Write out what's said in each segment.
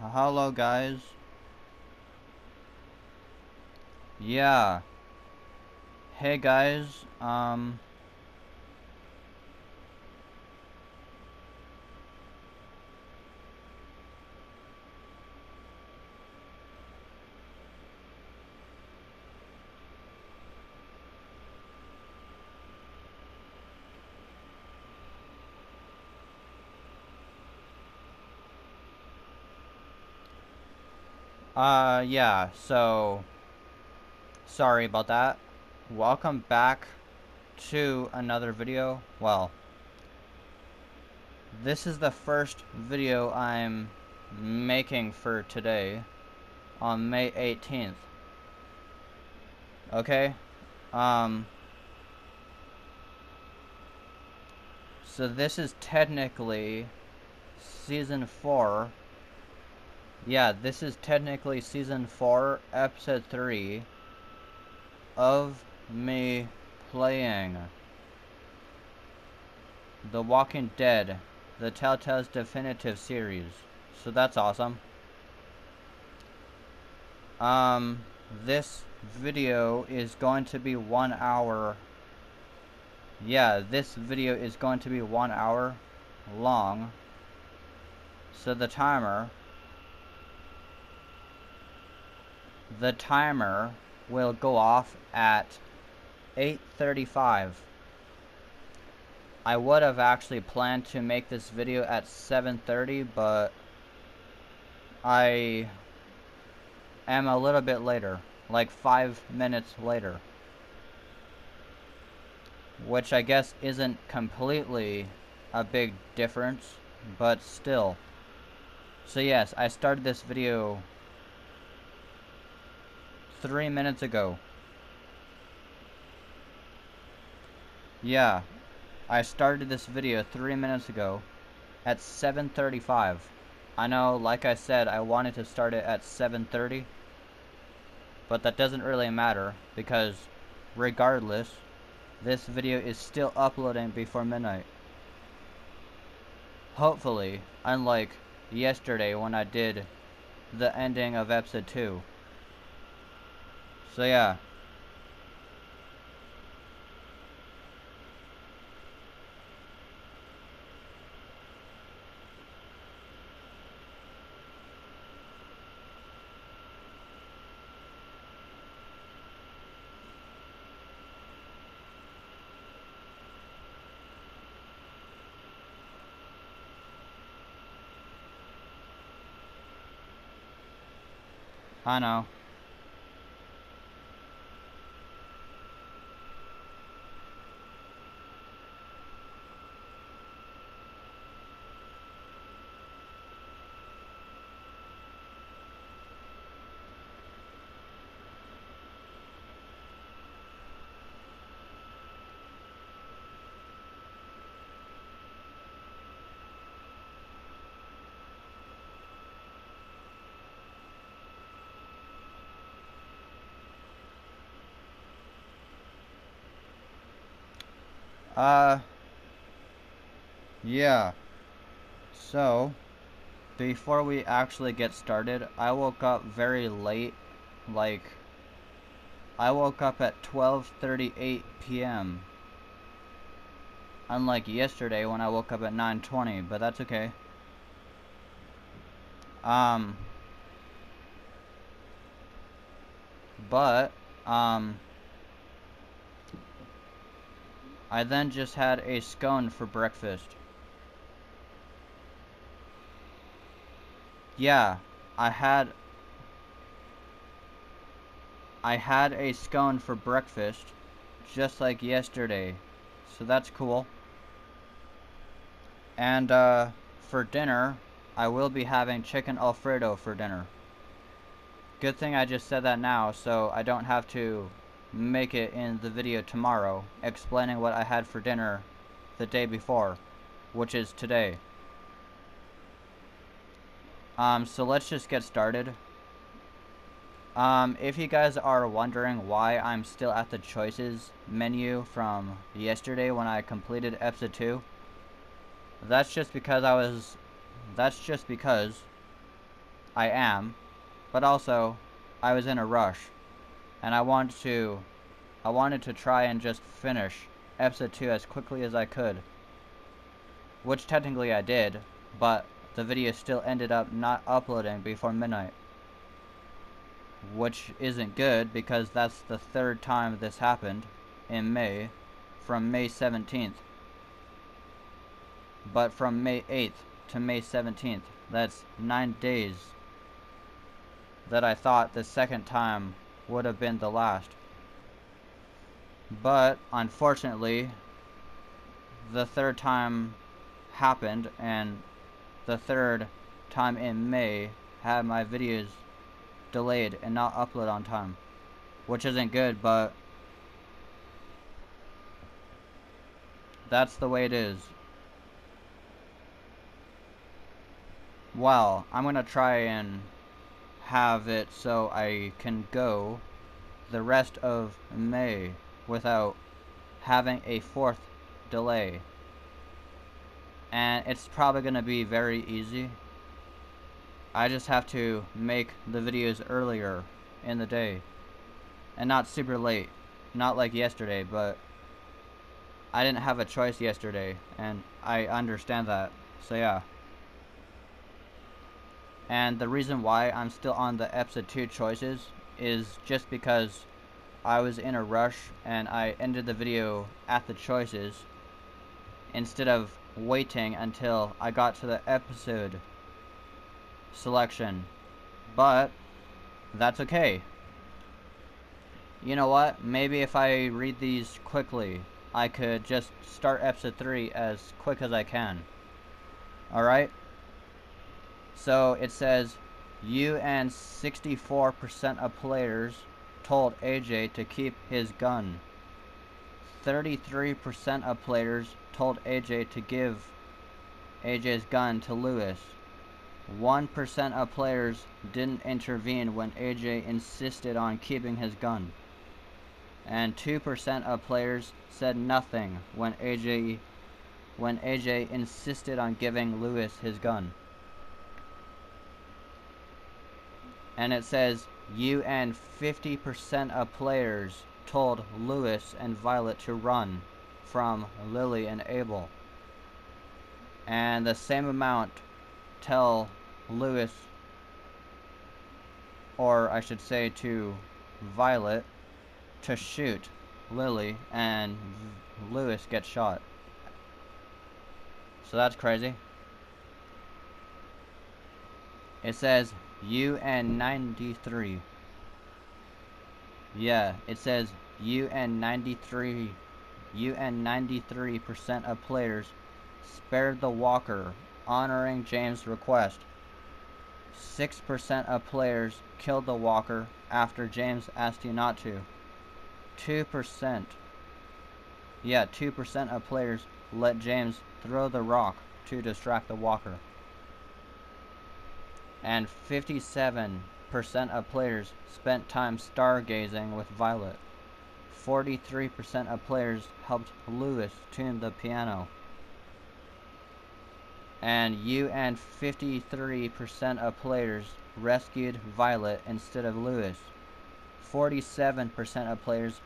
Hello guys. Yeah. Hey guys. Yeah. So sorry about that. Welcome back to another video. Well, this is the first video I'm making for today on May 18th. Okay? Um so this is technically season 4. Yeah, this is technically season 4, episode 3 of me playing The Walking Dead, the Telltale's Definitive Series. So that's awesome. This video is going to be 1 hour. Yeah, this video is going to be 1 hour long. So the timer will go off at 8:35. I would have actually planned to make this video at 7:30, but I am a little bit later, like 5 minutes later, which I guess isn't completely a big difference, but still. So yes, I started this video 3 minutes ago. Yeah, I started this video 3 minutes ago at 7:35. I know, like I said, I wanted to start it at 7:30, but that doesn't really matter because regardless, this video is still uploading before midnight. Hopefully, unlike yesterday when I did the ending of episode 2. So yeah. I know. Uh, yeah. So, before we actually get started, I woke up very late. Like, I woke up at 12:38 p.m. Unlike yesterday when I woke up at 9:20, but that's okay. Um, but, I then just had a scone for breakfast. Yeah, I had a scone for breakfast, just like yesterday. So that's cool. And, for dinner, I will be having chicken Alfredo for dinner. Good thing I just said that now, so I don't have to make it in the video tomorrow, explaining what I had for dinner the day before, which is today. So let's just get started. If you guys are wondering why I'm still at the choices menu from yesterday when I completed episode 2, that's just because I am, but also I was in a rush, and I wanted to try and just finish episode 2 as quickly as I could, which technically I did, but the video still ended up not uploading before midnight, which isn't good because that's the third time this happened in May, from May 17th. But from May 8th to May 17th, that's 9 days that I thought the second time would have been the last. But unfortunately, the third time happened, and the third time in May had my videos delayed and not upload on time, which isn't good, but that's the way it is. Well, I'm gonna try and have it so I can go the rest of May without having a fourth delay, and it's probably gonna be very easy. I just have to make the videos earlier in the day and not super late, not like yesterday, but I didn't have a choice yesterday and I understand that, so yeah. And the reason why I'm still on the episode 2 choices is just because I was in a rush and I ended the video at the choices instead of waiting until I got to the episode selection. But that's okay. You know what? Maybe if I read these quickly, I could just start episode 3 as quick as I can. Alright? So it says, you and 64% of players told AJ to keep his gun. 33% of players told AJ to give AJ's gun to Lewis. 1% of players didn't intervene when AJ insisted on keeping his gun. And 2% of players said nothing when AJ insisted on giving Lewis his gun. And it says, you and 50% of players told Lewis and Violet to run from Lily and Abel. And the same amount tell Lewis, or I should say to Violet, to shoot Lily, and Lewis gets shot. So that's crazy. It says you and 93. Yeah, it says you and 93% of players spared the walker, honoring James' request. 6% of players killed the walker after James asked you not to. 2% of players let James throw the rock to distract the walker. And 57% of players spent time stargazing with Violet. 43% of players helped Lewis tune the piano. And you and 53% of players rescued Violet instead of Lewis. 47% of players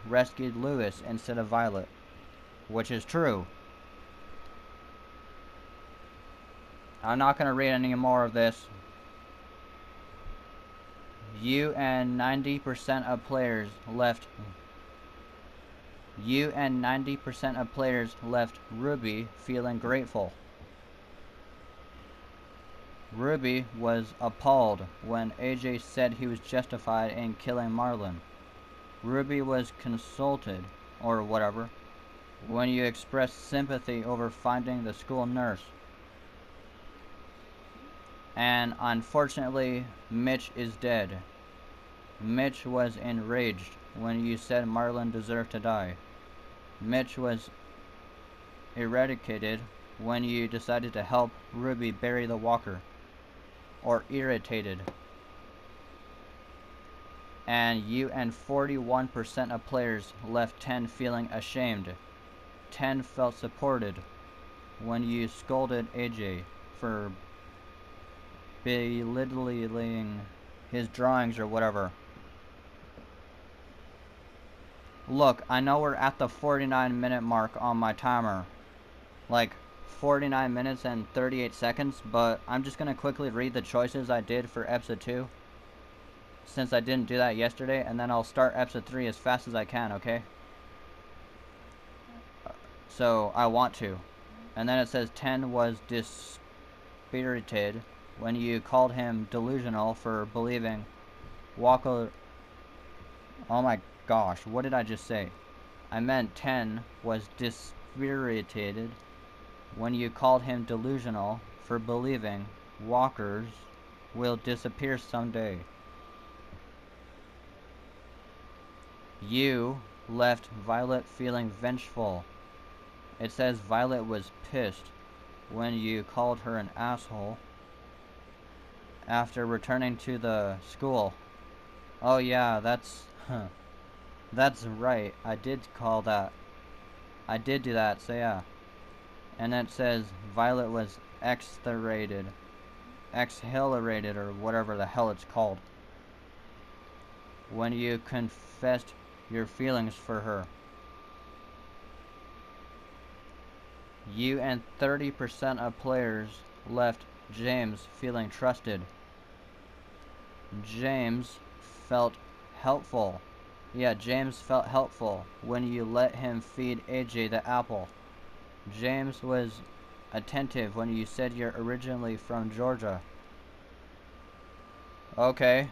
rescued Lewis instead of Violet, which is true. I'm not going to read any more of this. You and 90% of players left Ruby feeling grateful. Ruby was appalled when AJ said he was justified in killing Marlon. Ruby was consulted, or whatever, when you expressed sympathy over finding the school nurse. And unfortunately, Mitch is dead. Mitch was enraged when you said Marlon deserved to die. Mitch was eradicated when you decided to help Ruby bury the walker. Or irritated. And you and 41% of players left 10 feeling ashamed. 10 felt supported. when you scolded AJ for belittling his drawings or whatever. Look, I know we're at the 49-minute mark on my timer. Like, 49 minutes and 38 seconds, but I'm just gonna quickly read the choices I did for episode 2. Since I didn't do that yesterday, and then I'll start episode 3 as fast as I can, okay? So, I want to. And then it says 10 was dispirited when you called him delusional for believing Walker. Oh my gosh, what did I just say? I meant 10 was dispirited when you called him delusional for believing walkers will disappear someday. You left Violet feeling vengeful. It says Violet was pissed when you called her an asshole after returning to the school. Oh yeah, that's right. I did call that. I did do that, so yeah. And it says Violet was exhilarated or whatever the hell it's called when you confessed your feelings for her. You and 30% of players left James feeling trusted. James felt helpful. Yeah, James felt helpful when you let him feed AJ the apple. James was attentive when you said you're originally from Georgia. Okay.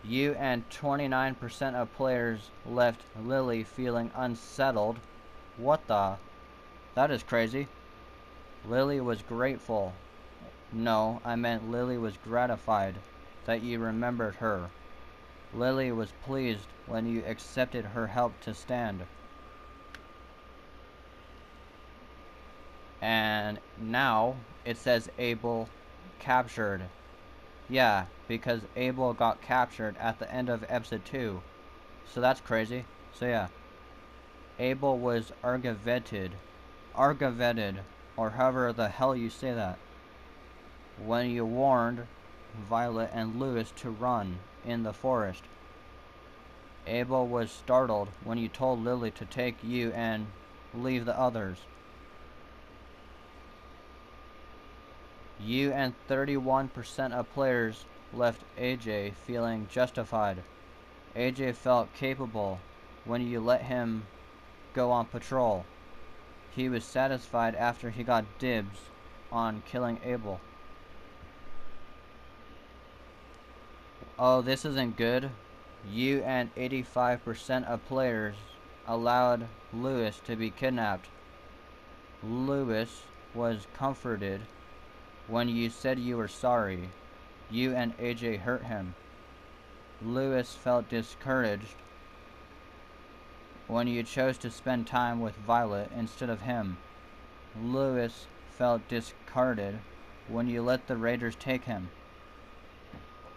You and 29% of players left Lily feeling unsettled. What the? That is crazy. Lily was grateful. No, I meant Lily was gratified that you remembered her. Lily was pleased when you accepted her help to stand. And now it says Abel captured. Yeah, because Abel got captured at the end of episode 2. So that's crazy. So yeah. Abel was aggravated, or however the hell you say that, when you warned Violet and Lewis to run in the forest. Abel was startled when you told Lily to take you and leave the others. You and 31% of players left AJ feeling justified. AJ felt capable when you let him go on patrol. He was satisfied after he got dibs on killing Abel. Oh, this isn't good. You and 85% of players allowed Lewis to be kidnapped. Lewis was comforted when you said you were sorry. You and AJ hurt him. Lewis felt discouraged when you chose to spend time with Violet instead of him. Lewis felt discarded when you let the Raiders take him.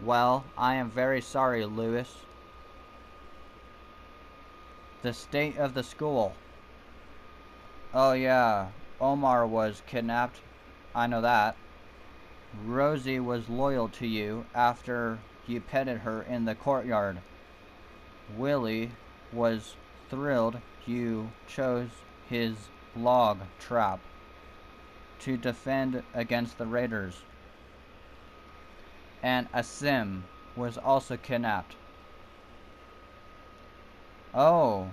Well, I am very sorry, Lewis. The state of the school. Oh yeah, Omar was kidnapped. I know that. Rosie was loyal to you after you petted her in the courtyard. Willie was thrilled you chose his log trap to defend against the Raiders. And Asim was also kidnapped. Oh,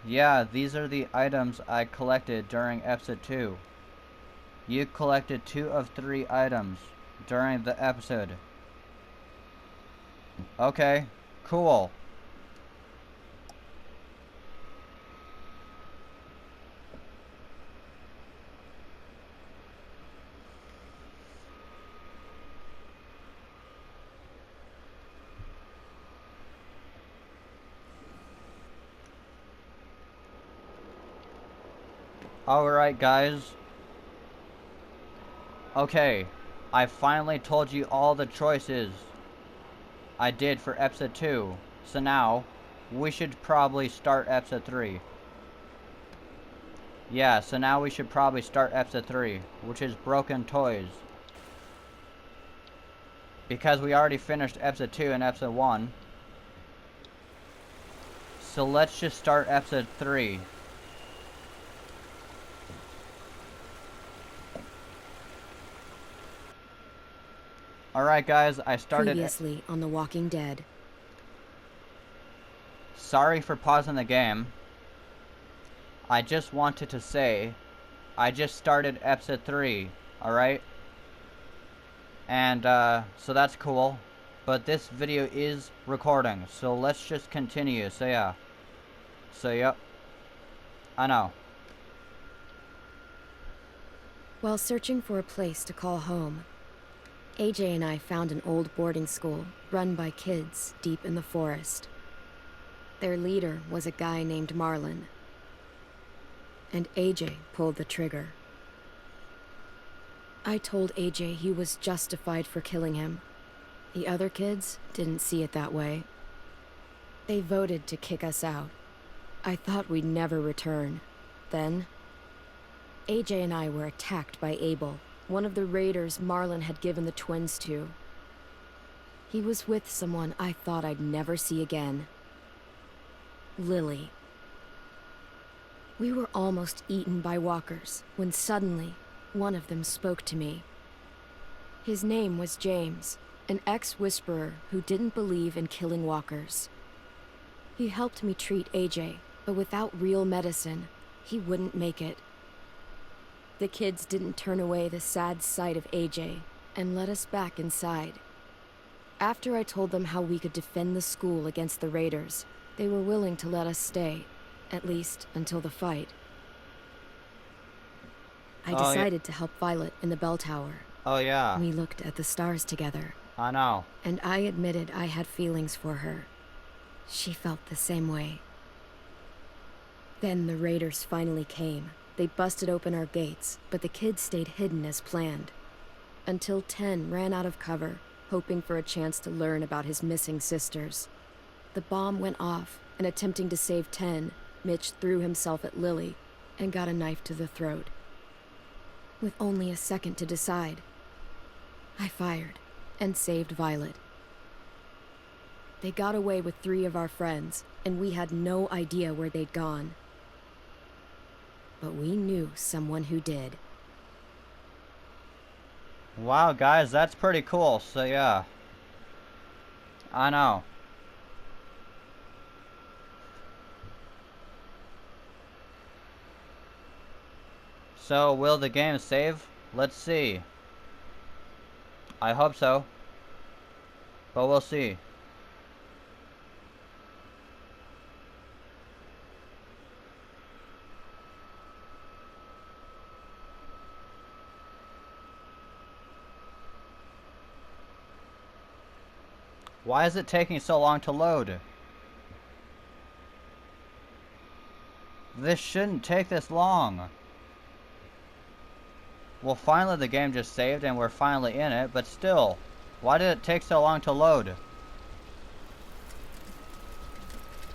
yeah, these are the items I collected during episode 2. You collected 2 of 3 items during the episode. Okay, cool. Alright guys. Okay, I finally told you all the choices I did for episode 2. So now, we should probably start episode 3. Yeah, so now we should probably start episode 3, which is Broken Toys. Because we already finished episode 2 and episode 1. So let's just start episode 3. Alright guys, I started... Previously on The Walking Dead. Sorry for pausing the game. I just wanted to say, I just started episode 3, alright? And, so that's cool. But this video is recording, so let's just continue, so yeah. So, yep. I know. While searching for a place to call home, AJ and I found an old boarding school run by kids deep in the forest. Their leader was a guy named Marlon. And AJ pulled the trigger. I told AJ he was justified for killing him. The other kids didn't see it that way. They voted to kick us out. I thought we'd never return. Then, AJ and I were attacked by Abel, one of the raiders Marlon had given the twins to. He was with someone I thought I'd never see again. Lily. We were almost eaten by walkers when suddenly one of them spoke to me. His name was James, an ex-whisperer who didn't believe in killing walkers. He helped me treat AJ, but without real medicine, he wouldn't make it. The kids didn't turn away the sad sight of AJ and let us back inside. After I told them how we could defend the school against the raiders, they were willing to let us stay, at least until the fight. I decided to help Violet in the bell tower. Oh yeah. We looked at the stars together. I know. And I admitted I had feelings for her. She felt the same way. Then the raiders finally came. They busted open our gates, but the kids stayed hidden as planned. Until 10 ran out of cover, hoping for a chance to learn about his missing sisters. The bomb went off, and attempting to save 10, Mitch threw himself at Lily and got a knife to the throat. With only a second to decide, I fired and saved Violet. They got away with 3 of our friends, and we had no idea where they'd gone. But we knew someone who did. Wow, guys, that's pretty cool, so yeah. I know. So, will the game save? Let's see. I hope so. But we'll see. Why is it taking so long to load? This shouldn't take this long. Well, finally the game just saved and we're finally in it, but still, why did it take so long to load?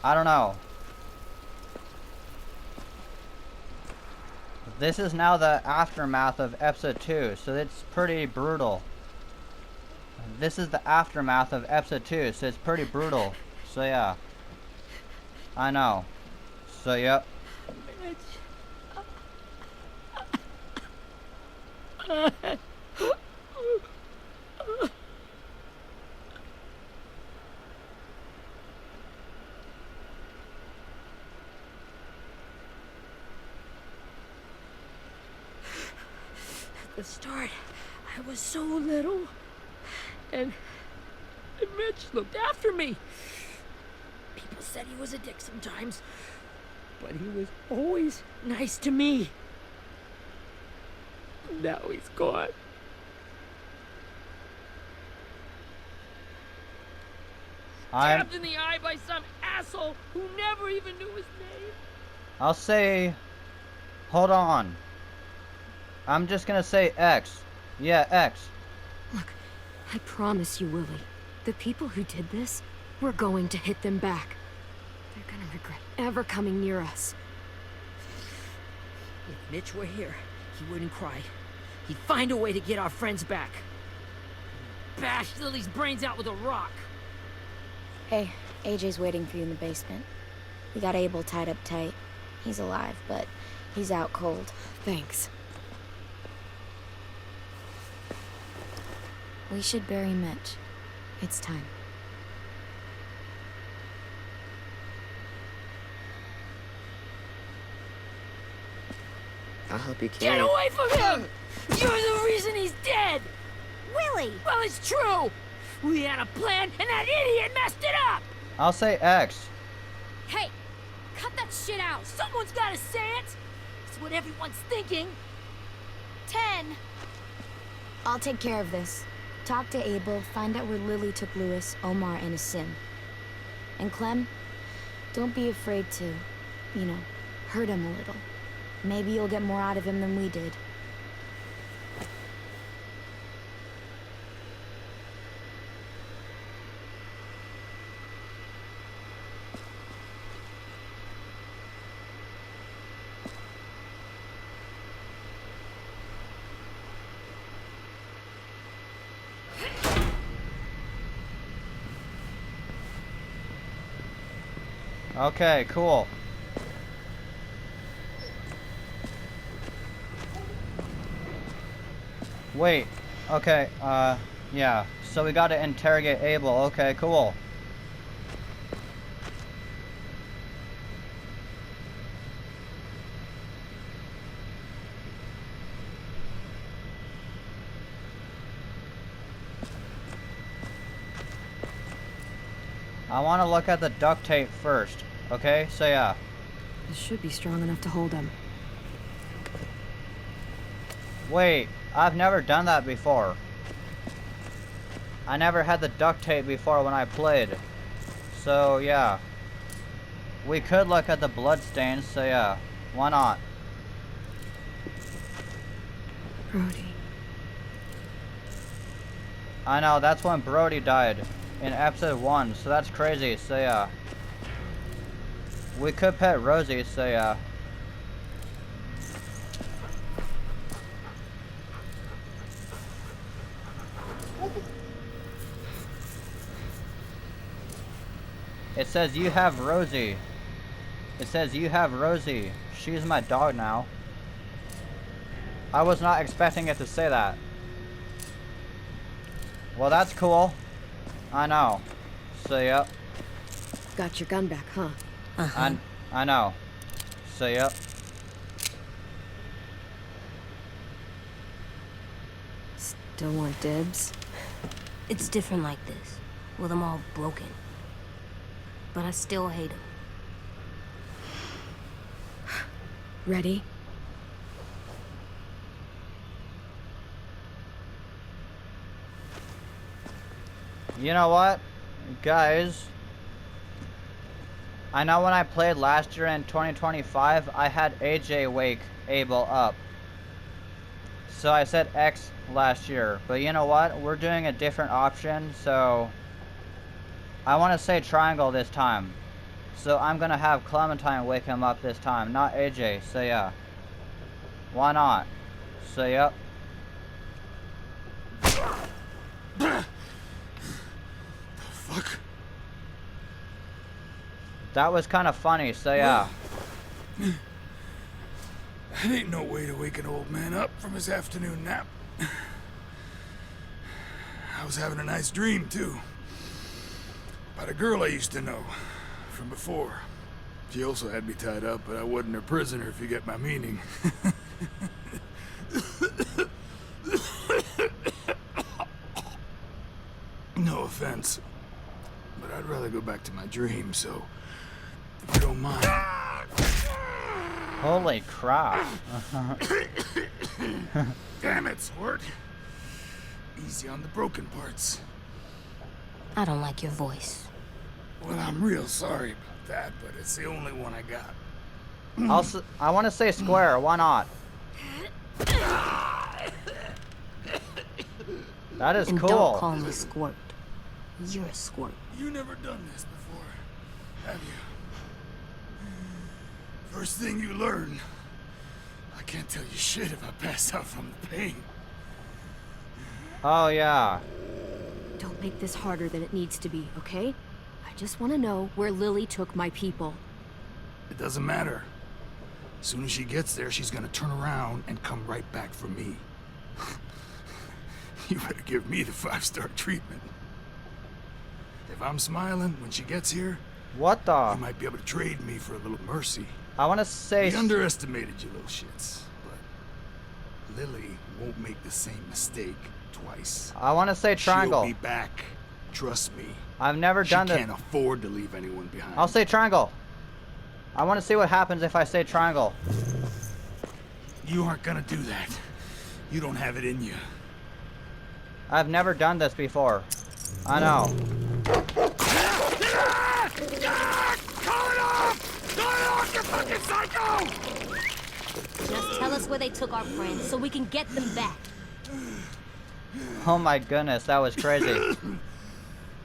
I don't know. This is now the aftermath of episode 2, so it's pretty brutal. This is the aftermath of episode 2, so it's pretty brutal. So yeah. I know. So yep. At the start, I was so little, and Mitch looked after me. People said he was a dick sometimes, but he was always nice to me. Now he's gone. Stabbed in the eye by some asshole who never even knew his name. I'll say... Hold on. I'm just gonna say X. Yeah, X. Look, I promise you, Willie, the people who did this, we're going to hit them back. They're gonna regret ever coming near us. If Mitch were here, he wouldn't cry. He'd find a way to get our friends back. Bash Lily's brains out with a rock. Hey, AJ's waiting for you in the basement. We got Abel tied up tight. He's alive, but he's out cold. Thanks. We should bury Mitch. It's time. I'll help you carry. Get away from him! You're the reason he's dead! Willie! Well, it's true! We had a plan, and that idiot messed it up! I'll say X. Hey! Cut that shit out! Someone's gotta say it! It's what everyone's thinking! 10. I'll take care of this. Talk to Abel, find out where Lily took Lewis, Omar, and Asim. And Clem, don't be afraid to, hurt him a little. Maybe you'll get more out of him than we did. Okay, cool. Wait, okay, yeah. So we gotta interrogate Abel. Okay, cool. I want to look at the duct tape first, okay? So yeah. This should be strong enough to hold him. Wait, I've never done that before. I never had the duct tape before when I played. So yeah. We could look at the blood stains, so yeah. Why not? Brody. I know, that's when Brody died. In episode 1, so that's crazy, so yeah. We could pet Rosie, so yeah. It says you have Rosie. It says you have Rosie. She's my dog now. I was not expecting it to say that. Well, that's cool. I know. So, yep. Got your gun back, huh? I know. So, yep. Still want dibs? It's different like this, with them all broken. But I still hate them. Ready? You know what, guys? I know when I played last year in 2025, I had AJ wake Abel up. So I said X last year. But you know what? We're doing a different option, so I want to say triangle this time. So I'm going to have Clementine wake him up this time, not AJ. So yeah. Why not? So yep. Fuck. That was kind of funny, so yeah. That ain't no way to wake an old man up from his afternoon nap. I was having a nice dream, too. About a girl I used to know from before. She also had me tied up, but I wasn't her prisoner, if you get my meaning. No offense, but I'd rather go back to my dream, so if you don't mind. Holy crap. Damn it, Sword. Easy on the broken parts. I don't like your voice. Well, I'm real sorry about that, but it's the only one I got. I want to say square, why not? That is And cool. don't call me Squirt. You're a squirt. You never done this before, have you? First thing you learn, I can't tell you shit if I pass out from the pain. Oh, yeah. Don't make this harder than it needs to be, okay? I just want to know where Lily took my people. It doesn't matter. As soon as she gets there, she's gonna turn around and come right back for me. You better give me the 5-star treatment. If I'm smiling when she gets here, What you the? might be able to trade me for a little mercy. I want to say... We underestimated you little shits, but Lily won't make the same mistake twice. I want to say triangle. She'll be back. Trust me. I've never She done this. can't afford to leave anyone behind. I'll say triangle. I want to see what happens if I say triangle. You aren't gonna do that. You don't have it in you. I've never done this before. I know. Call it off! Call it off, you fucking psycho! Just tell us where they took our friends so we can get them back. Oh my goodness, that was crazy.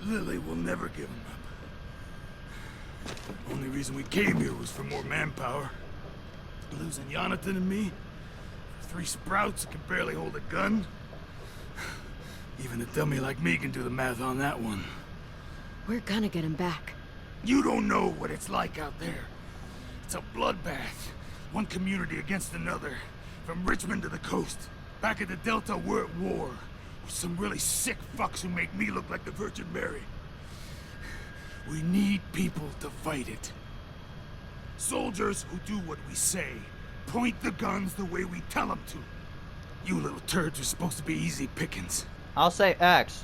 Lily will never give him up. Only reason we came here was for more manpower. Losing Jonathan and me, for 3 sprouts who can barely hold a gun. Even a dummy like me can do the math on that one. We're gonna get him back. You don't know what it's like out there. It's a bloodbath. One community against another. From Richmond to the coast. Back at the Delta, we're at war. With some really sick fucks who make me look like the Virgin Mary. We need people to fight it. Soldiers who do what we say. Point the guns the way we tell them to. You little turds are supposed to be easy pickings. I'll say X.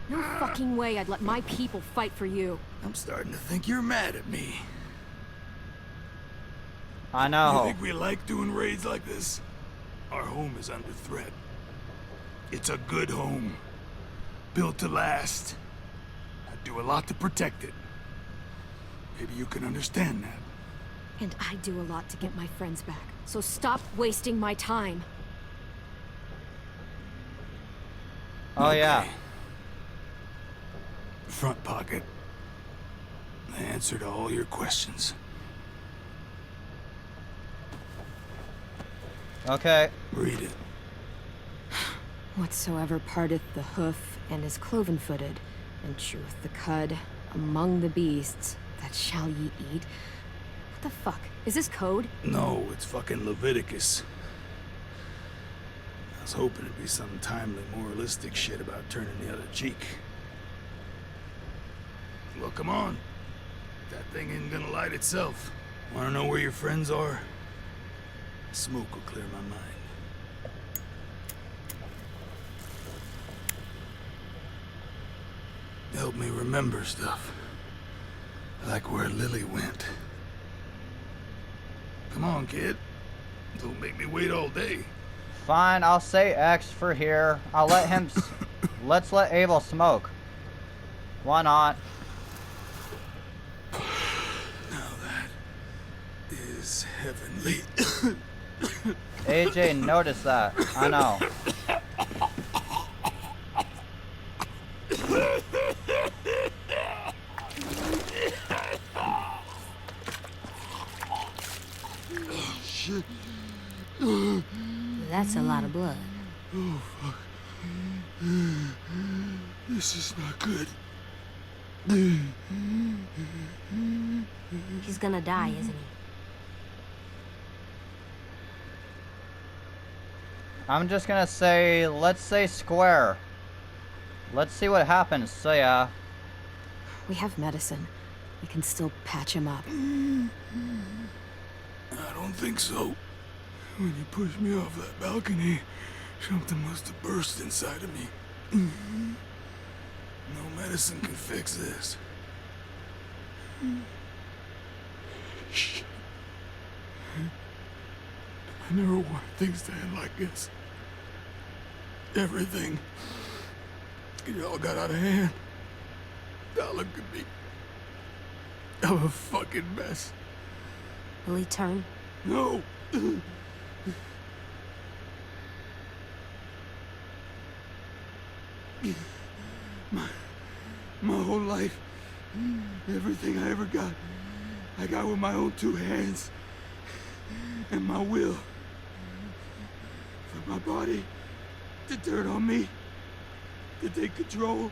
No fucking way I'd let my people fight for you. I'm starting to think you're mad at me. I You know. think we like doing raids like this? Our home is under threat. It's a good home. Built to last. I'd do a lot to protect it. Maybe you can understand that. And I do a lot to get my friends back. So stop wasting my time. Oh yeah. Okay. Front pocket. The answer to all your questions. Okay. Read it. Whatsoever parteth the hoof and is cloven-footed, and cheweth the cud among the beasts, that shall ye eat. What the fuck? Is this code? No, it's fucking Leviticus. I was hoping it'd be some timely, moralistic shit about turning the other cheek. Well, come on. That thing ain't gonna light itself. Wanna know where your friends are? Smoke will clear my mind. Help me remember stuff. Like where Lily went. Come on, kid. Don't make me wait all day. Fine, I'll say X for here. I'll let him... Let's let Abel smoke. Why not? Now that is heavenly. AJ noticed that. I know. Shit. That's a lot of blood. Oh, fuck. This is not good. He's gonna die, isn't he? I'm just gonna say, let's say square. Let's see what happens, so yeah. We have medicine. We can still patch him up. I don't think so. When you pushed me off that balcony, something must have burst inside of me. No medicine can fix this. Shit. I never wanted things to end like this. Everything. It all got out of hand. Now look at me. I'm a fucking mess. Will he turn? No. My whole life, everything I ever got, I got with my own 2 hands. and my will for my body to turn on me, to take control.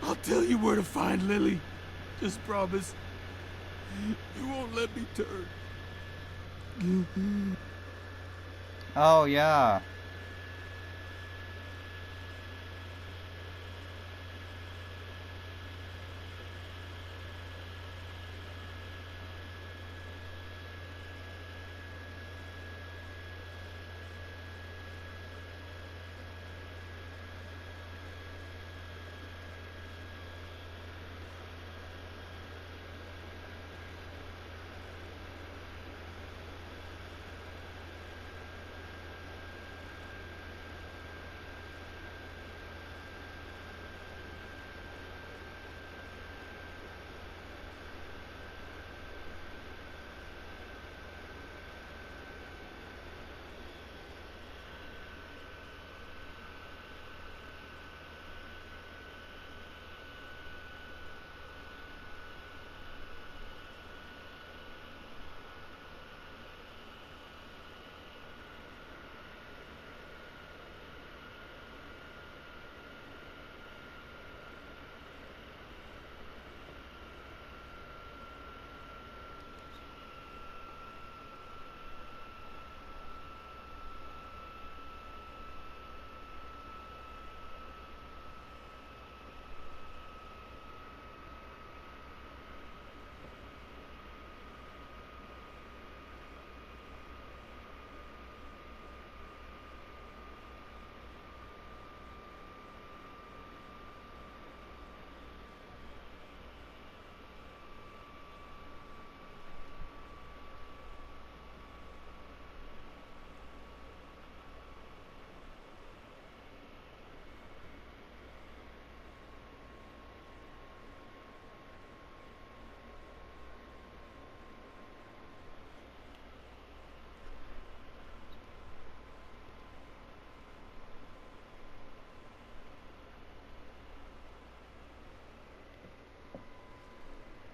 I'll tell you where to find Lily. Just promise. You won't let me turn. Oh, yeah.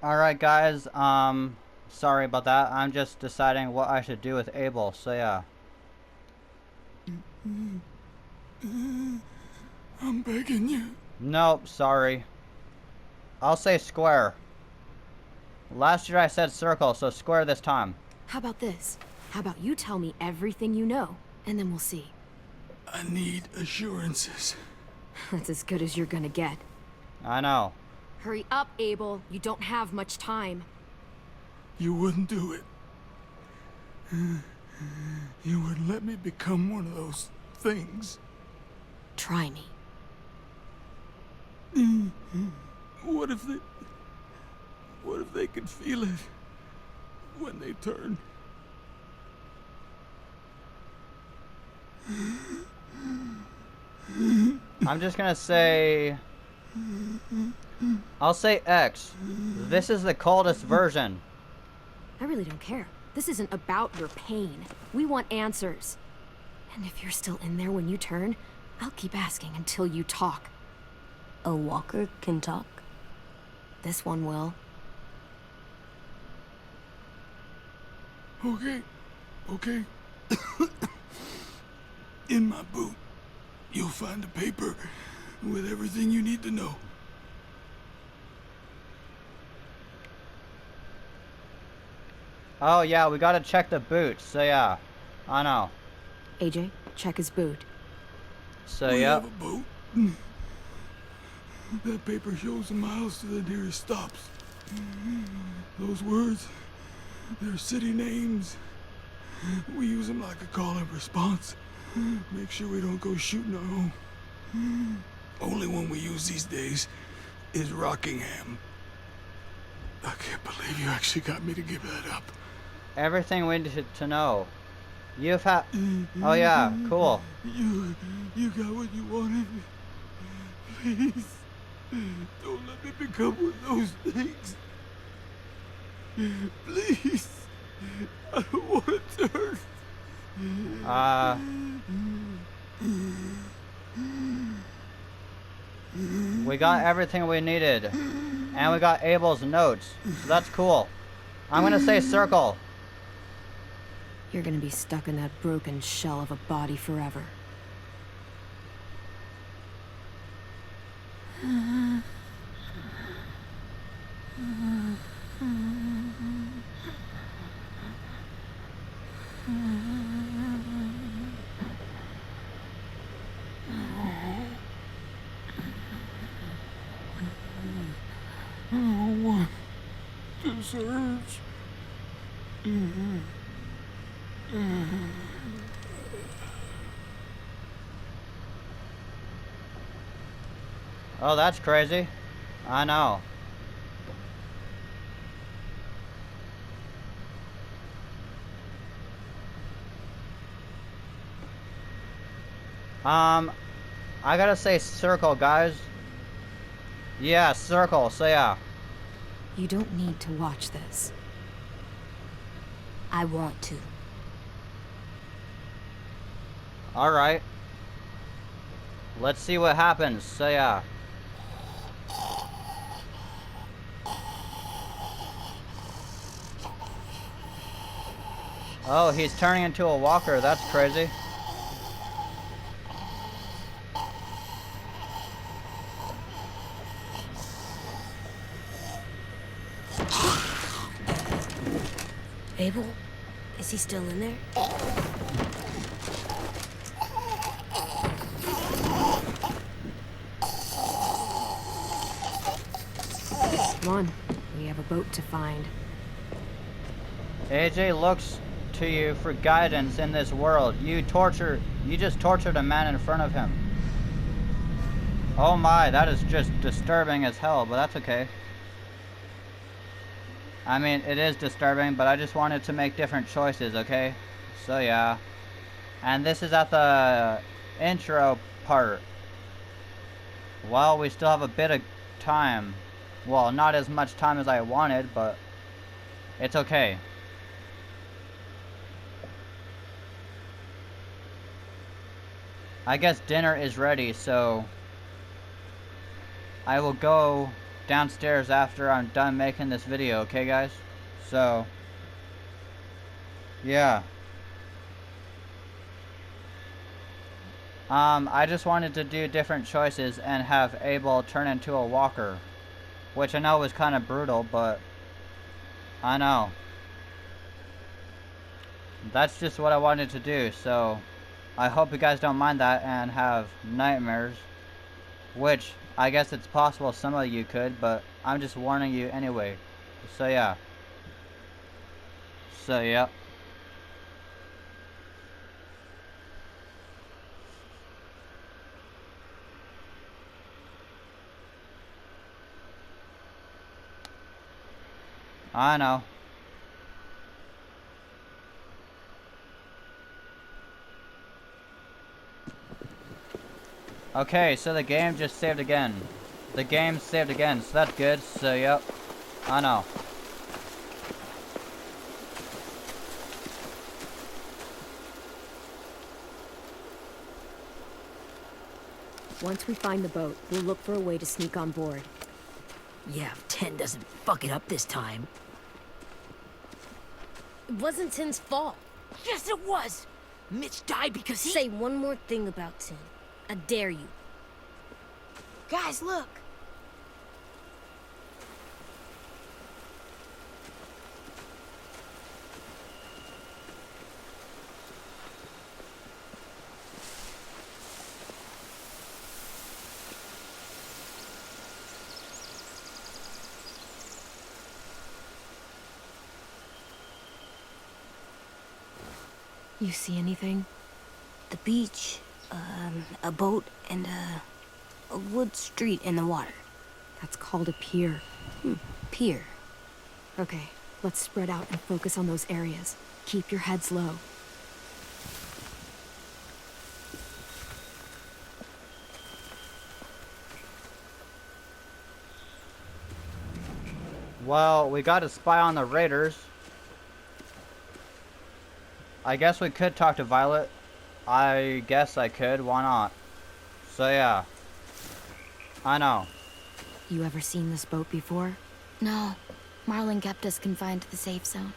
Alright, guys, sorry about that. I'm just deciding what I should do with Abel, so yeah. I'm begging you. Nope, sorry. I'll say square. Last year I said circle, so square this time. How about this? How about you tell me everything you know, and then we'll see. I need assurances. That's as good as you're gonna get. I know. Hurry up, Abel. You don't have much time. You wouldn't do it. You wouldn't let me become one of those things. Try me. What if they could feel it when they turn? I'm just gonna say... I'll say X. This is the coldest version. I really don't care. This isn't about your pain. We want answers. And if you're still in there when you turn, I'll keep asking until you talk. A walker can talk? This one will. Okay. In my boot, you'll find a paper with everything you need to know. Oh yeah, we gotta check the boot, so yeah. I know. AJ, check his boot. So We yeah. have a boat. That paper shows the miles to the nearest stops. Those words, they're city names. We use them like a call and response. Make sure we don't go shooting our own. Only one we use these days is Rockingham. I can't believe you actually got me to give that up. Everything we need to know. You've had... Oh yeah, cool. You got what you wanted. Please, don't let me become one of those things. Please, I don't want to turn. We got everything we needed. And we got Abel's notes. So that's cool. I'm gonna say circle. You're gonna be stuck in that broken shell of a body forever. No one deserves. Oh, that's crazy. I know. I gotta say circle, guys. Yeah, circle, so yeah. You don't need to watch this. I want to. Alright. Let's see what happens, so yeah. Oh, he's turning into a walker, that's crazy. Abel? Is he still in there? Come on, we have a boat to find. AJ looks to you for guidance in this world. You just tortured a man in front of him. Oh my, that is just disturbing as hell, but that's okay. I mean, it is disturbing, but I just wanted to make different choices, okay? So yeah. And this is at the intro part. Well, we still have a bit of time. Well, not as much time as I wanted, but it's okay. I guess dinner is ready, so I will go downstairs after I'm done making this video, okay guys? So yeah. I just wanted to do different choices and have Abel turn into a walker, which I know was kind of brutal, but I know. That's just what I wanted to do, so I hope you guys don't mind that and have nightmares, which I guess it's possible some of you could, but I'm just warning you anyway. So yeah. So yep. I know. Okay, so the game just saved again. The game saved again, so that's good. So yep. I know. Once we find the boat, we'll look for a way to sneak on board. Yeah, if 10 doesn't fuck it up this time. It wasn't Tin's fault. Yes, it was! Mitch died because he... Say one more thing about Tin. I dare you. Guys, look! You see anything? The beach, a boat, and a wood street in the water. That's called a pier. Pier. Okay, let's spread out and focus on those areas. Keep your heads low. Well, we got to spy on the raiders. I guess we could talk to Violet. I guess I could. Why not? So yeah. I know. You ever seen this boat before? No. Marlin kept us confined to the safe zone.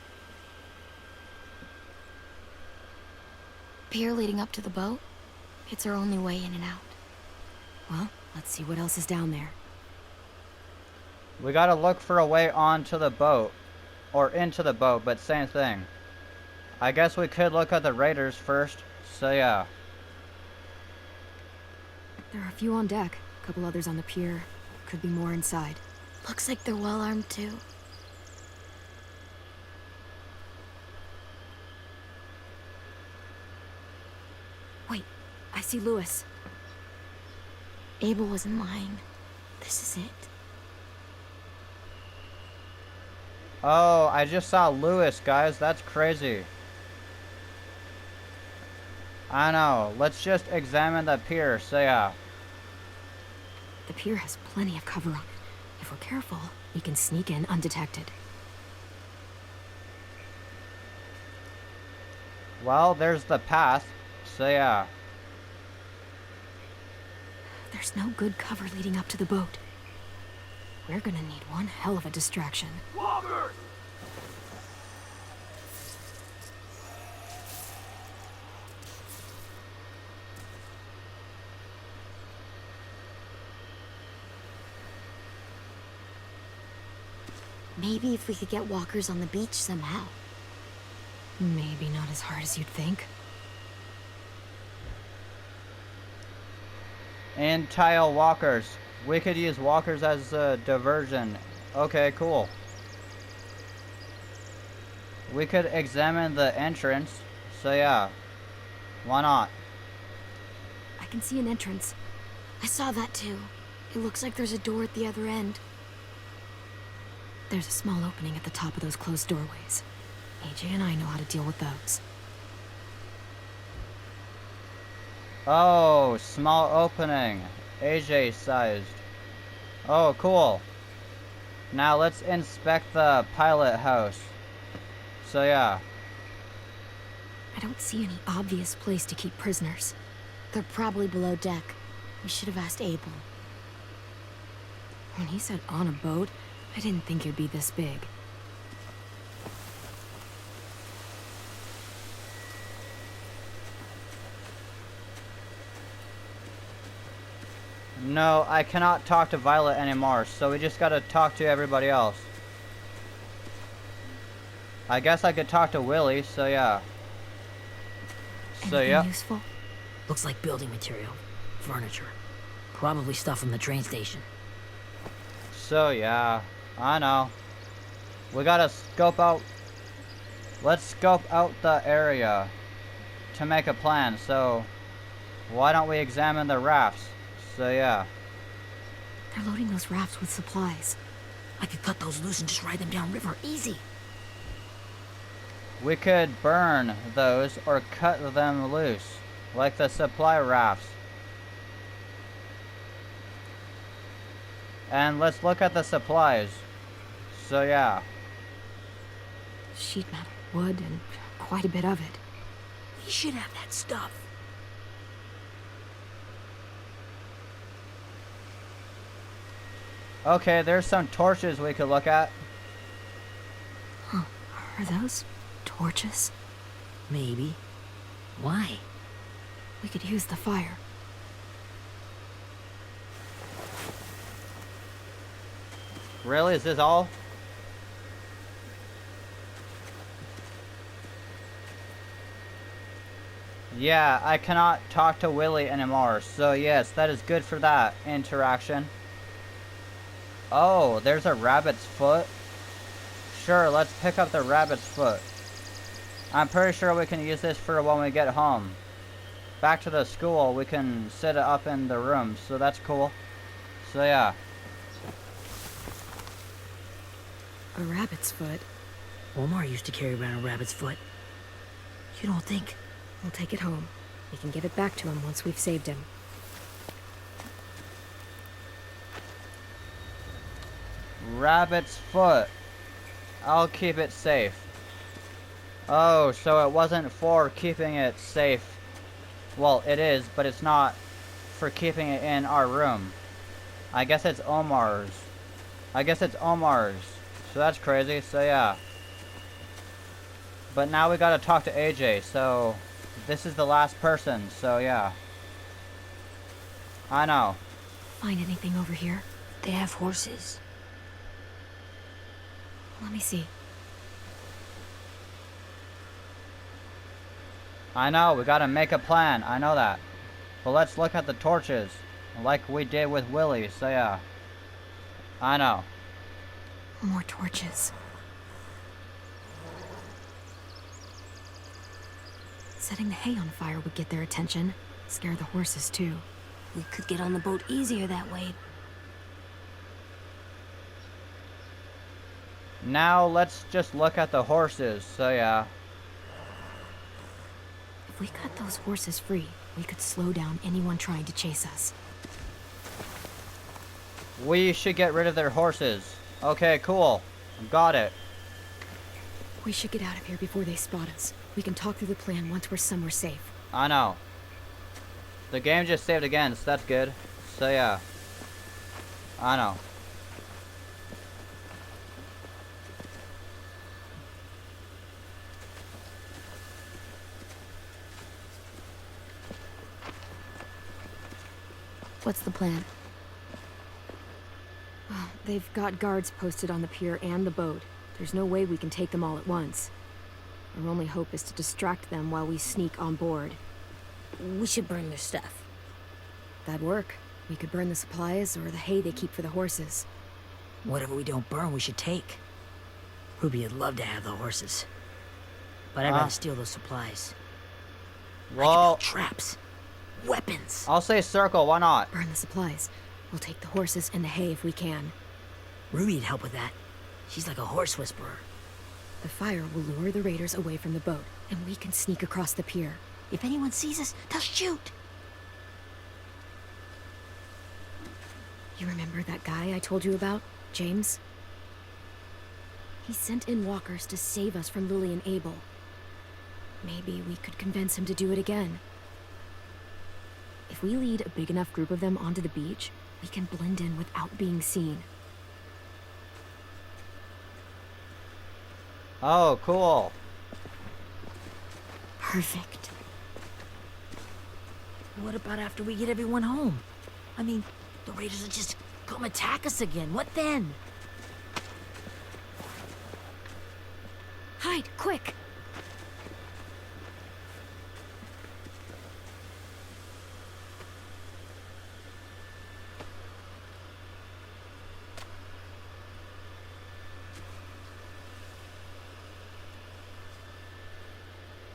Pier leading up to the boat? It's our only way in and out. Well, let's see what else is down there. We gotta look for a way onto the boat. Or into the boat, but same thing. I guess we could look at the raiders first, so yeah. There are a few on deck, a couple others on the pier. Could be more inside. Looks like they're well armed too. Wait, I see Lewis. Abel wasn't lying. This is it. Oh, I just saw Lewis, guys. That's crazy. I know. Let's just examine the pier, so yeah. The pier has plenty of cover on it. If we're careful, we can sneak in undetected. Well, there's the path, so yeah. There's no good cover leading up to the boat. We're gonna need one hell of a distraction. Walker! Maybe if we could get walkers on the beach somehow. Maybe not as hard as you'd think. And tile walkers. We could use walkers as a diversion. Okay, cool. We could examine the entrance, so yeah. Why not? I can see an entrance. I saw that too. It looks like there's a door at the other end. There's a small opening at the top of those closed doorways. AJ and I know how to deal with those. Oh, small opening. AJ sized. Oh, cool. Now let's inspect the pilot house. So yeah. I don't see any obvious place to keep prisoners. They're probably below deck. We should have asked Abel. When he said on a boat, I didn't think it'd be this big. No, I cannot talk to Violet anymore, so we just gotta talk to everybody else. I guess I could talk to Willie, so yeah. So Anything yeah. useful? Looks like building material. Furniture. Probably stuff from the train station. So yeah, I know. We gotta scope out. Let's scope out the area to make a plan. So why don't we examine the rafts? So yeah. They're loading those rafts with supplies. I could cut those loose and just ride them downriver. Easy. We could burn those or cut them loose, like the supply rafts. And let's look at the supplies. So yeah. Sheet metal, wood, and quite a bit of it. We should have that stuff. Okay, there's some torches we could look at. Huh. Are those torches? Maybe. Why? We could use the fire. Really? Is this all? Yeah, I cannot talk to Willie anymore. So yes, that is good for that interaction. Oh, there's a rabbit's foot. Sure, let's pick up the rabbit's foot. I'm pretty sure we can use this for when we get home. Back to the school, we can set it up in the room, so that's cool. So yeah. A rabbit's foot. Omar used to carry around a rabbit's foot. You don't think? We'll take it home. We can give it back to him once we've saved him. Rabbit's foot. I'll keep it safe. Oh, so it wasn't for keeping it safe. Well, it is, but it's not for keeping it in our room. I guess it's Omar's. So that's crazy, so yeah. But now we gotta talk to AJ, so this is the last person, so yeah. I know. Find anything over here? They have horses. Let me see. I know, we gotta make a plan, I know that. But let's look at the torches, like we did with Willie, so yeah. I know. More torches. Setting the hay on fire would get their attention. Scare the horses, too. We could get on the boat easier that way. Now let's just look at the horses, so yeah. If we cut those horses free, we could slow down anyone trying to chase us. We should get rid of their horses. Okay, cool. Got it. We should get out of here before they spot us. We can talk through the plan once we're somewhere safe. I know. The game just saved again, so that's good. So yeah. I know. What's the plan? Well, they've got guards posted on the pier and the boat. There's no way we can take them all at once. Our only hope is to distract them while we sneak on board. We should burn their stuff. That'd work. We could burn the supplies or the hay they keep for the horses. Whatever we don't burn, we should take. Ruby would love to have the horses. But I'd rather steal those supplies. I can Well, build traps. Weapons. I'll say circle, why not? Burn the supplies. We'll take the horses and the hay if we can. Ruby'd help with that. She's like a horse whisperer. The fire will lure the raiders away from the boat, and we can sneak across the pier. If anyone sees us, they'll shoot. You remember that guy I told you about? James? He sent in walkers to save us from Lily and Abel. Maybe we could convince him to do it again. If we lead a big enough group of them onto the beach, we can blend in without being seen. Oh, cool. Perfect. What about after we get everyone home? I mean, the raiders will just come attack us again. What then? Hide, quick!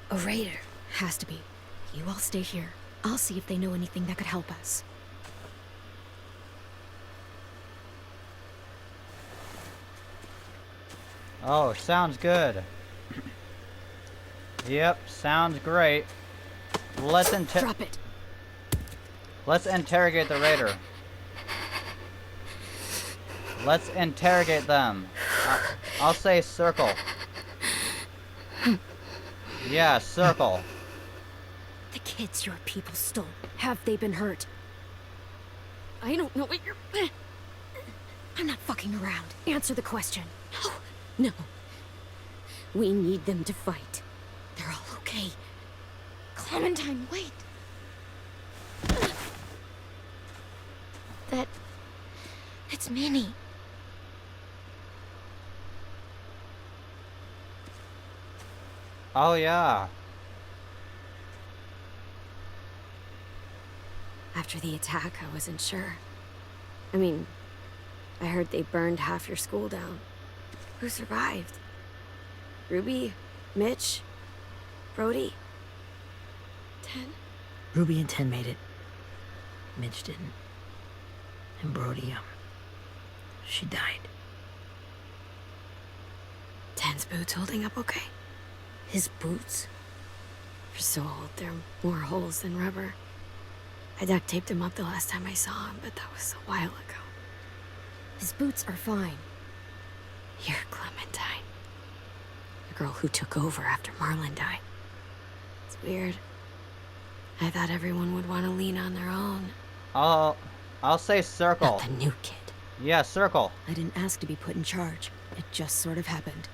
A raider. Has to be. You all stay here. I'll see if they know anything that could help us. Oh, sounds good. Yep, sounds great. Let's Drop it. Let's interrogate the raider. Let's interrogate them. I'll say circle. Yeah, circle. The kids your people stole. Have they been hurt? I don't know what you're... I'm not fucking around. Answer the question. No. No. We need them to fight. They're all okay. Clementine, wait. It's Minnie. Oh, yeah. After the attack, I wasn't sure. I mean, I heard they burned half your school down. Who survived? Ruby? Mitch? Brody? Ten? Ruby and Ten made it. Mitch didn't. And Brody, she died. Ten's boots holding up okay? His boots? They're so old, there are more holes than rubber. I duct taped him up the last time I saw him, but that was a while ago. His boots are fine. You're Clementine. The girl who took over after Marlon died. It's weird. I thought everyone would want to lean on their own. I'll say circle. Not the new kid. Yeah, circle. I didn't ask to be put in charge. It just sort of happened.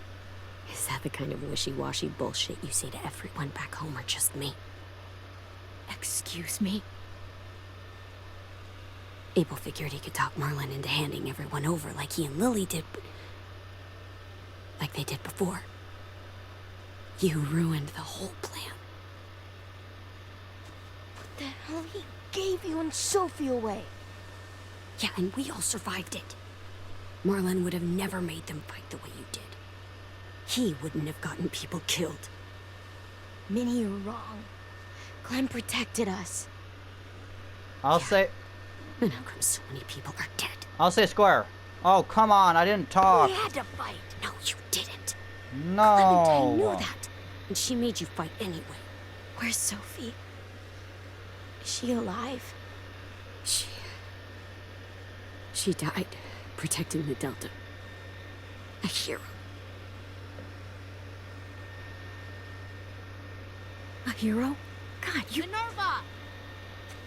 Is that the kind of wishy-washy bullshit you say to everyone back home or just me? Excuse me? Abel figured he could talk Marlon into handing everyone over like he and Lily did, but like they did before. You ruined the whole plan. The hell he gave you and Sophie away? Yeah, and we all survived it. Marlon would have never made them fight the way you did. He wouldn't have gotten people killed. Minnie, you're wrong. Clem protected us. I'll say... And how come so many people are dead? I'll say square. Oh, come on, I didn't talk. We had to fight. No, you didn't. Clementine knew No. that. And she made you fight anyway. Where's Sophie? Is she alive? She died protecting the Delta. A hero. A hero? God, you... Minerva!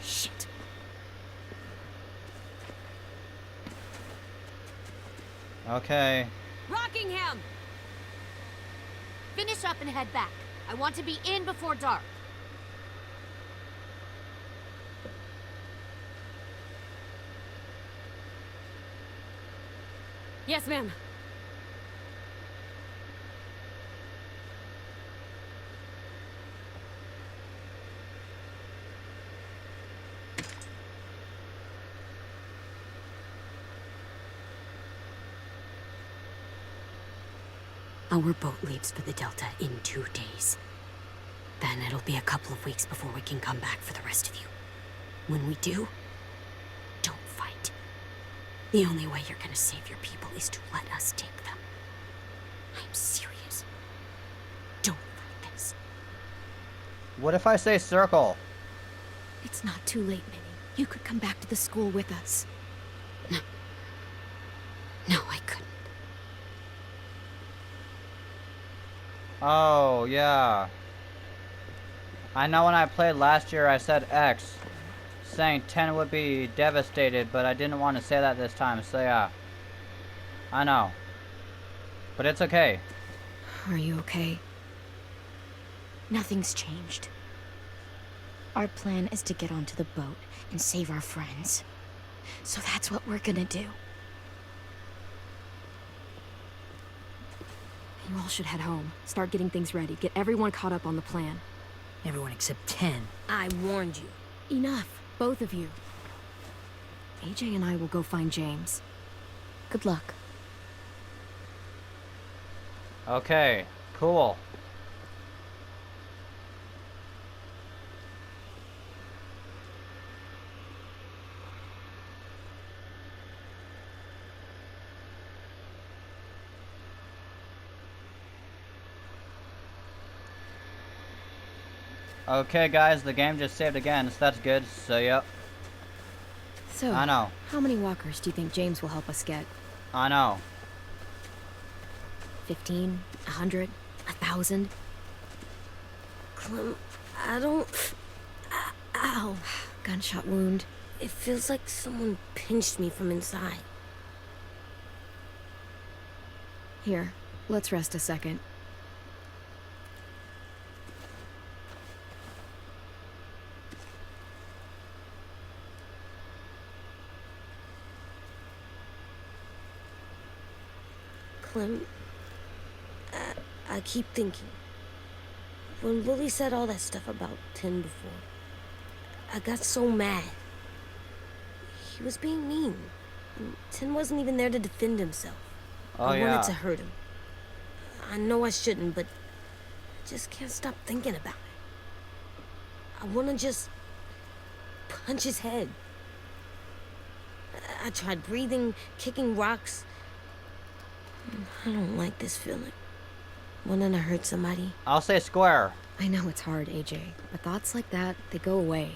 Shit. Okay. Rockingham! Finish up and head back. I want to be in before dark. Yes, ma'am. Our boat leaves for the Delta in 2 days. Then it'll be a couple of weeks before we can come back for the rest of you. When we do, don't fight. The only way you're gonna save your people is to let us take them. I'm serious. Don't fight this. What if I say circle? It's not too late, Minnie. You could come back to the school with us. No, I couldn't. Oh, yeah. I know when I played last year I said X, saying 10 would be devastated, but I didn't want to say that this time, so yeah. I know. But it's okay. Are you okay? Nothing's changed. Our plan is to get onto the boat and save our friends. So that's what we're gonna do. You all should head home. Start getting things ready. Get everyone caught up on the plan. Everyone except 10. I warned you. Enough, both of you. AJ and I will go find James. Good luck. Okay, cool. Okay, guys, the game just saved again, so that's good. So, yep. So, I know. how many walkers do you think James will help us get? I know. 15? 100? 1,000? Clem, I don't... Ow. Gunshot wound. It feels like someone pinched me from inside. Here, let's rest a second. Clem, I keep thinking. When Willie said all that stuff about 10 before, I got so mad. He was being mean. And 10 wasn't even there to defend himself. Oh, I yeah. wanted to hurt him. I know I shouldn't, but I just can't stop thinking about it. I want to just punch his head. I tried breathing, kicking rocks. I don't like this feeling. Wanting to hurt somebody. I'll say square. I know it's hard, AJ, but thoughts like that, they go away.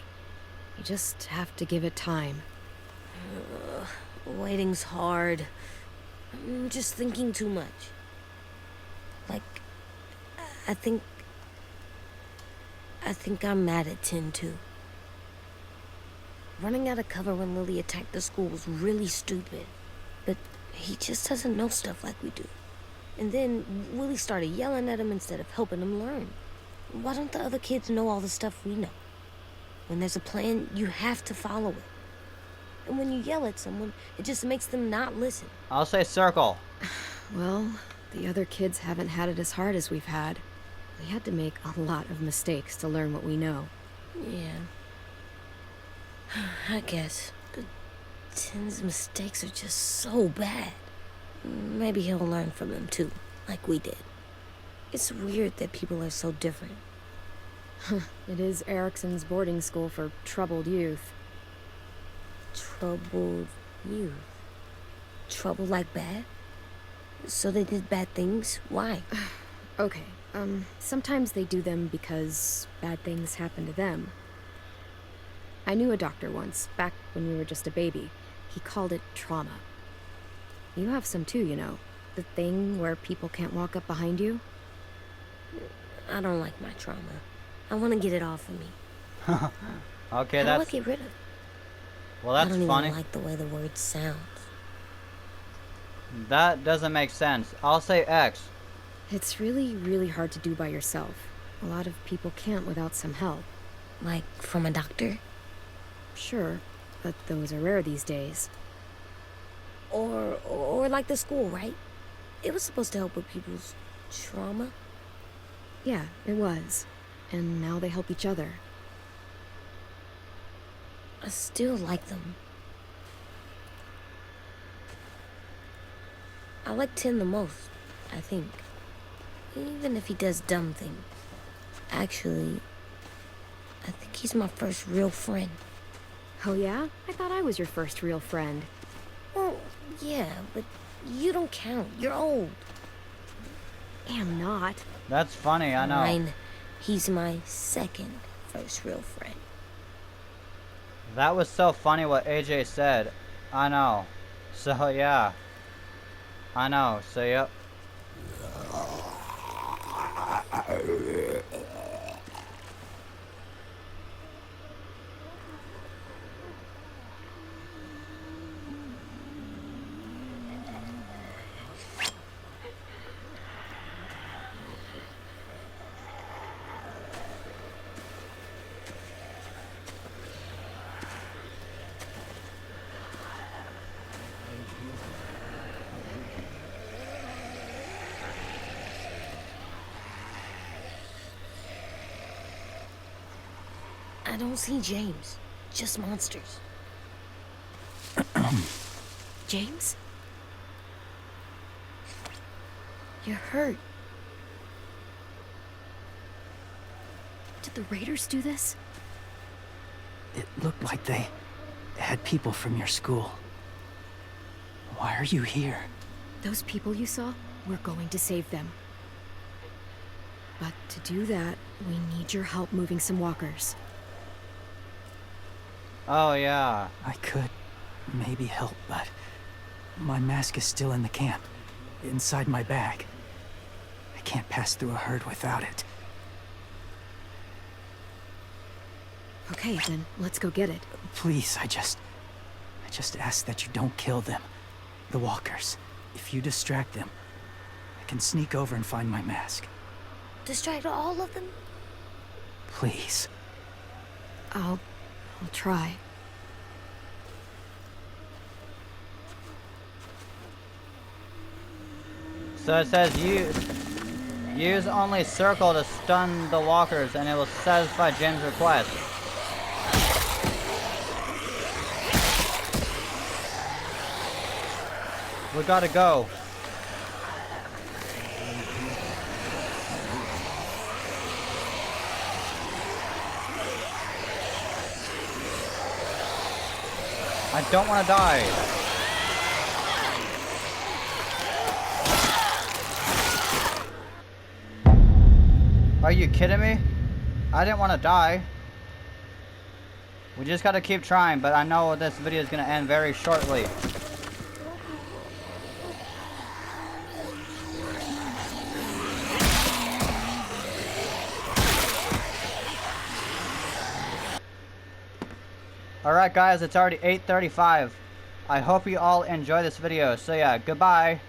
You just have to give it time. Waiting's hard. I'm just thinking too much. Like, I think I'm mad at 10 too. Running out of cover when Lily attacked the school was really stupid. But he just doesn't know stuff like we do. And then Willie started yelling at him instead of helping him learn. Why don't the other kids know all the stuff we know? When there's a plan, you have to follow it. And when you yell at someone, it just makes them not listen. I'll say circle. Well, the other kids haven't had it as hard as we've had. We had to make a lot of mistakes to learn what we know. Yeah. I guess. But Tin's mistakes are just so bad. Maybe he'll learn from them too, like we did. It's weird that people are so different. It is Erickson's boarding school for troubled youth. Troubled youth? Trouble like bad? So they did bad things? Why? Okay, sometimes they do them because bad things happen to them. I knew a doctor once, back when we were just a baby. He called it trauma. You have some too, you know. The thing where people can't walk up behind you. I don't like my trauma. I want to get it off of me. Okay, How that's... do I get rid of it? Well, that's I don't funny. even like the way the word sounds. That doesn't make sense. I'll say X. It's really, really hard to do by yourself. A lot of people can't without some help. Like from a doctor? Sure, but those are rare these days. Or like the school, right? It was supposed to help with people's trauma. Yeah, it was. And now they help each other. I still like them. I like Tin the most, I think. Even if he does dumb things. Actually, I think he's my first real friend. Oh yeah? I thought I was your first real friend. Well, yeah, but you don't count. You're old. Am not. That's funny, I know. Fine. He's my second first real friend. That was so funny what AJ said. I know. So, yeah. I know, so yep. I don't see James. Just monsters. James? You're hurt. Did the Raiders do this? It looked like they had people from your school. Why are you here? Those people you saw, we're going to save them. But to do that, we need your help moving some walkers. Oh, yeah. I could maybe help, but my mask is still in the camp, inside my bag. I can't pass through a herd without it. Okay, then let's go get it. Please, I just ask that you don't kill them. The walkers. If you distract them, I can sneak over and find my mask. Distract all of them? Please. I'll try. So it says use only circle to stun the walkers and it will satisfy Jim's request. We gotta go. I don't want to die. Are you kidding me? I didn't want to die. We just gotta keep trying, but I know this video is gonna end very shortly. Alright guys, it's already 8:35. I hope you all enjoy this video. So yeah, goodbye.